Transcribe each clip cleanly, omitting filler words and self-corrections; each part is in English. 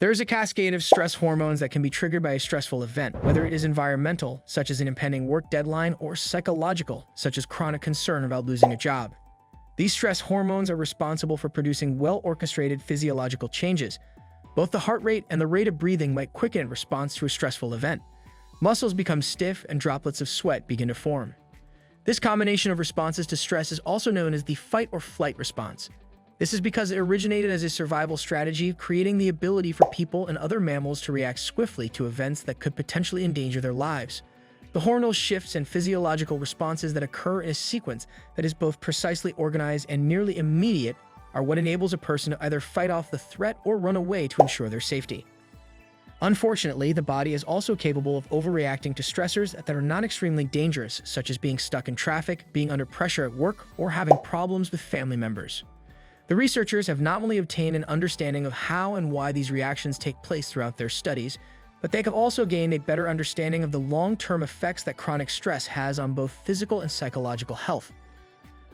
There is a cascade of stress hormones that can be triggered by a stressful event, whether it is environmental, such as an impending work deadline, or psychological, such as chronic concern about losing a job. These stress hormones are responsible for producing well-orchestrated physiological changes. Both the heart rate and the rate of breathing might quicken in response to a stressful event. Muscles become stiff and droplets of sweat begin to form. This combination of responses to stress is also known as the fight or flight response. This is because it originated as a survival strategy, creating the ability for people and other mammals to react swiftly to events that could potentially endanger their lives. The hormonal shifts and physiological responses that occur in a sequence that is both precisely organized and nearly immediate are what enables a person to either fight off the threat or run away to ensure their safety. Unfortunately, the body is also capable of overreacting to stressors that are not extremely dangerous, such as being stuck in traffic, being under pressure at work, or having problems with family members. The researchers have not only obtained an understanding of how and why these reactions take place throughout their studies, but they have also gained a better understanding of the long-term effects that chronic stress has on both physical and psychological health.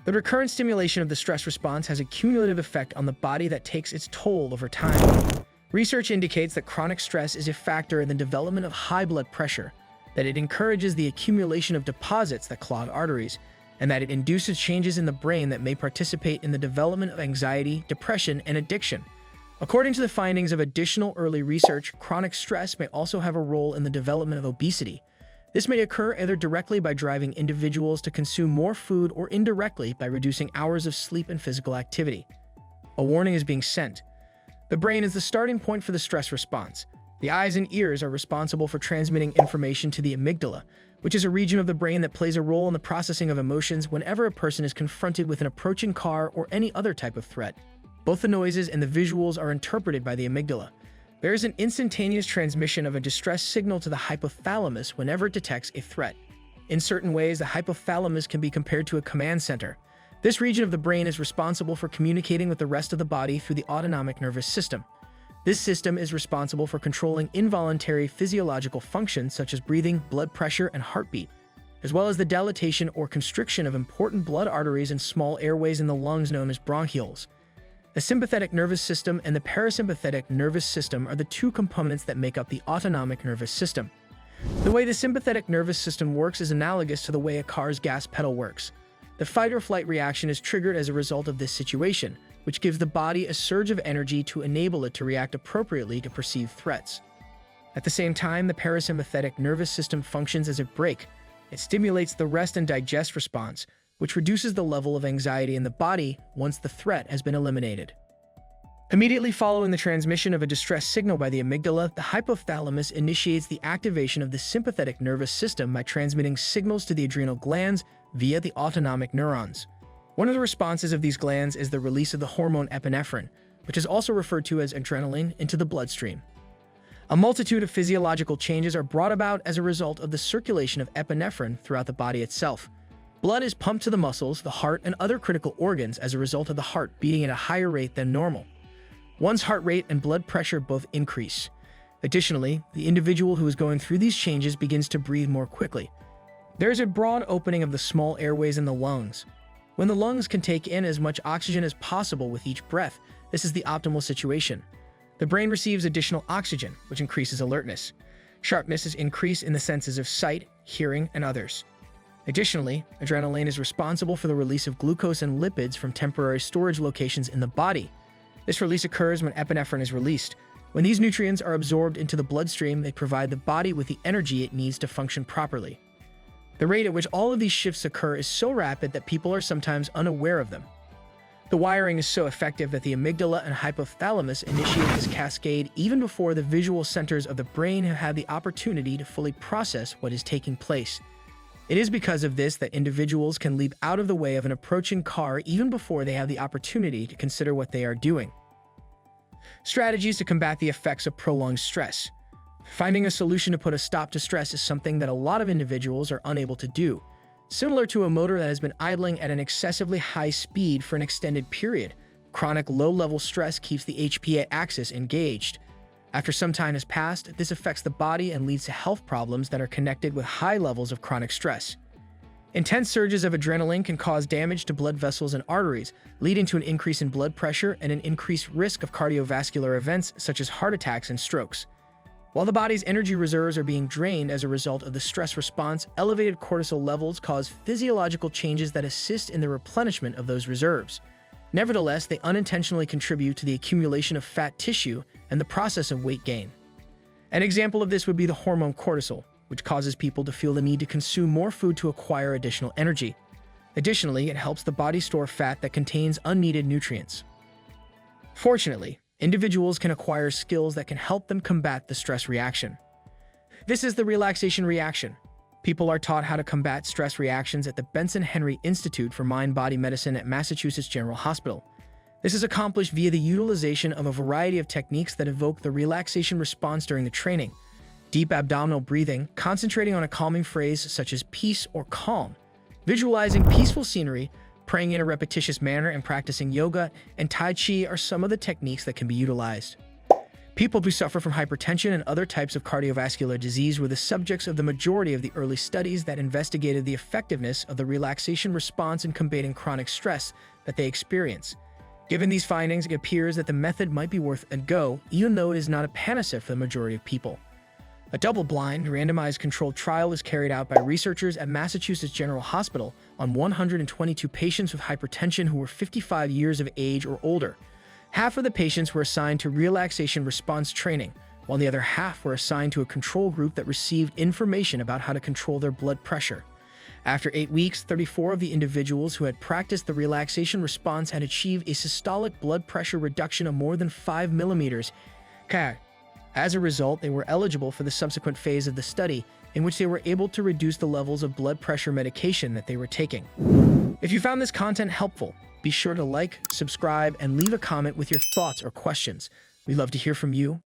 The recurrent stimulation of the stress response has a cumulative effect on the body that takes its toll over time. Research indicates that chronic stress is a factor in the development of high blood pressure, that it encourages the accumulation of deposits that clog arteries, and that it induces changes in the brain that may participate in the development of anxiety, depression, and addiction. According to the findings of additional early research, chronic stress may also have a role in the development of obesity. This may occur either directly by driving individuals to consume more food or indirectly by reducing hours of sleep and physical activity. A warning is being sent. The brain is the starting point for the stress response. The eyes and ears are responsible for transmitting information to the amygdala, which is a region of the brain that plays a role in the processing of emotions whenever a person is confronted with an approaching car or any other type of threat. Both the noises and the visuals are interpreted by the amygdala. There is an instantaneous transmission of a distress signal to the hypothalamus whenever it detects a threat. In certain ways, the hypothalamus can be compared to a command center. This region of the brain is responsible for communicating with the rest of the body through the autonomic nervous system. This system is responsible for controlling involuntary physiological functions such as breathing, blood pressure, and heartbeat, as well as the dilatation or constriction of important blood arteries and small airways in the lungs known as bronchioles. The sympathetic nervous system and the parasympathetic nervous system are the two components that make up the autonomic nervous system. The way the sympathetic nervous system works is analogous to the way a car's gas pedal works. The fight or flight reaction is triggered as a result of this situation, which gives the body a surge of energy to enable it to react appropriately to perceived threats. At the same time, the parasympathetic nervous system functions as a brake. It stimulates the rest and digest response, which reduces the level of anxiety in the body once the threat has been eliminated. Immediately following the transmission of a distress signal by the amygdala, the hypothalamus initiates the activation of the sympathetic nervous system by transmitting signals to the adrenal glands via the autonomic neurons. One of the responses of these glands is the release of the hormone epinephrine, which is also referred to as adrenaline, into the bloodstream. A multitude of physiological changes are brought about as a result of the circulation of epinephrine throughout the body itself. Blood is pumped to the muscles, the heart, and other critical organs as a result of the heart beating at a higher rate than normal. One's heart rate and blood pressure both increase. Additionally, the individual who is going through these changes begins to breathe more quickly. There is a broad opening of the small airways in the lungs. When the lungs can take in as much oxygen as possible with each breath, this is the optimal situation. The brain receives additional oxygen, which increases alertness. Sharpness is increased in the senses of sight, hearing, and others. Additionally, adrenaline is responsible for the release of glucose and lipids from temporary storage locations in the body. This release occurs when epinephrine is released. When these nutrients are absorbed into the bloodstream, they provide the body with the energy it needs to function properly. The rate at which all of these shifts occur is so rapid that people are sometimes unaware of them. The wiring is so effective that the amygdala and hypothalamus initiate this cascade even before the visual centers of the brain have had the opportunity to fully process what is taking place. It is because of this that individuals can leap out of the way of an approaching car even before they have the opportunity to consider what they are doing. Strategies to combat the effects of prolonged stress. Finding a solution to put a stop to stress is something that a lot of individuals are unable to do. Similar to a motor that has been idling at an excessively high speed for an extended period, chronic low-level stress keeps the HPA axis engaged. After some time has passed, this affects the body and leads to health problems that are connected with high levels of chronic stress. Intense surges of adrenaline can cause damage to blood vessels and arteries, leading to an increase in blood pressure and an increased risk of cardiovascular events such as heart attacks and strokes. While the body's energy reserves are being drained as a result of the stress response, elevated cortisol levels cause physiological changes that assist in the replenishment of those reserves. Nevertheless, they unintentionally contribute to the accumulation of fat tissue and the process of weight gain. An example of this would be the hormone cortisol, which causes people to feel the need to consume more food to acquire additional energy. Additionally, it helps the body store fat that contains unneeded nutrients. Fortunately, individuals can acquire skills that can help them combat the stress reaction. This is the relaxation reaction. People are taught how to combat stress reactions at the Benson Henry Institute for Mind-Body Medicine at Massachusetts General Hospital. This is accomplished via the utilization of a variety of techniques that evoke the relaxation response during the training. Deep abdominal breathing, concentrating on a calming phrase such as peace or calm, visualizing peaceful scenery, praying in a repetitious manner, and practicing yoga and Tai Chi are some of the techniques that can be utilized. People who suffer from hypertension and other types of cardiovascular disease were the subjects of the majority of the early studies that investigated the effectiveness of the relaxation response in combating chronic stress that they experience. Given these findings, it appears that the method might be worth a go, even though it is not a panacea for the majority of people. A double-blind, randomized controlled trial was carried out by researchers at Massachusetts General Hospital on 122 patients with hypertension who were 55 years of age or older. Half of the patients were assigned to relaxation response training, while the other half were assigned to a control group that received information about how to control their blood pressure. After 8 weeks, 34 of the individuals who had practiced the relaxation response had achieved a systolic blood pressure reduction of more than 5 millimeters. As a result, they were eligible for the subsequent phase of the study, in which they were able to reduce the levels of blood pressure medication that they were taking. If you found this content helpful, be sure to like, subscribe, and leave a comment with your thoughts or questions. We'd love to hear from you.